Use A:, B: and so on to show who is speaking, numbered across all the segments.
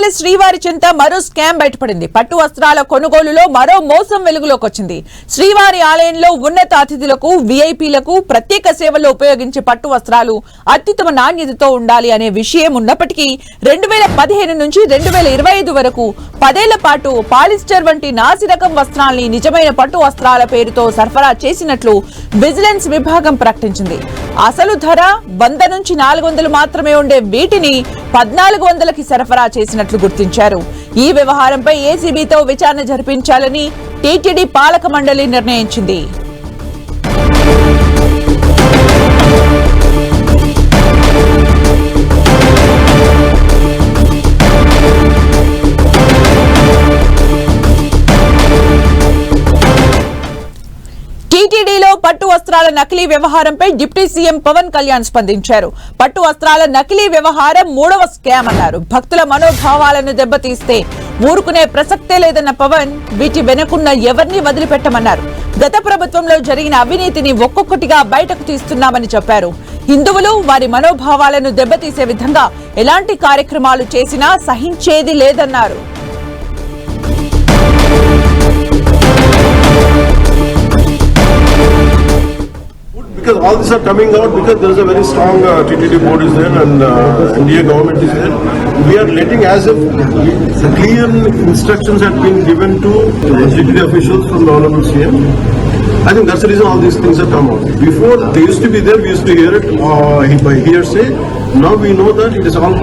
A: తిరుమల శ్రీవారి చెంత మరో స్కామ్ బయటపడింది. పట్టు వస్త్రాల కొనుగోలులో మరో మోసం వెలుగులోకి వచ్చింది. శ్రీవారి ఆలయంలో ఉన్నత అతిథులకు, విఐపీలకు ప్రత్యేక సేవల్లో ఉపయోగించే పట్టు వస్త్రాలు అత్యుత్తమ నాణ్యతతో ఉండాలి అనే విషయం ఉన్నప్పటికీ 2015 నుంచి 2025 వరకు 10 ఏళ్ల పాటు పాలిస్టర్ వంటి నాసిరకం వస్త్రాల్ని నిజమైన పట్టు వస్త్రాల పేరుతో సరఫరా చేసినట్లు విజిలెన్స్ విభాగం ప్రకటించింది. అసలు ధర 100 నుంచి 400 మాత్రమే ఉండే వీటిని 1400కి సరఫరా చేసినట్లు గుర్తించారు. ఈ వ్యవహారంపై ఏసీబీతో విచారణ జరిపించాలని టీటీడీ పాలక మండలి నిర్ణయించింది. టీటీడీలో పట్టు వస్త్రాల నకిలీ వ్యవహారంపై డిప్యూటీ సీఎం పవన్ కళ్యాణ్ స్పందించారు. పట్టు వస్త్రాల నకిలీ వ్యవహారం 3వ స్కామ్ అన్నారు. భక్తుల మనోభావాలను దెబ్బతీస్తే ఊరుకునే ప్రసక్తే లేదన్న పవన్ వీటి వెనుకున్న ఎవరిని వదిలిపెట్టమన్నారు. గత ప్రభుత్వంలో జరిగిన అవినీతిని ఒక్కొక్కటిగా బయటకు తీస్తున్నామని చెప్పారు. హిందువులు వారి మనోభావాలను దెబ్బతీసే విధంగా ఎలాంటి కార్యక్రమాలు చేసినా సహించేది లేదన్నారు.
B: Because all these are coming out because there is a very strong TTD board is there and India government is there. We are letting as if clear instructions have been given to TTD officials from the Honorable CM. I think that's the reason all these things have come out. Before they used to be there, we used to hear it by hearsay. Now we know that it is all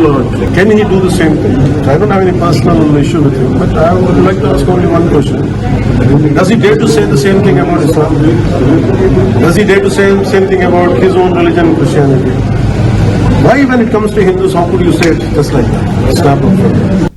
B: can he do the same thing? I don't have any personal issue with him, but I would like to ask only one question. Does he dare to say the same thing about Islam? Does he dare to say the same thing about his own religion, Christianity? Why when it comes to Hindus, how could you say it just like that? It's not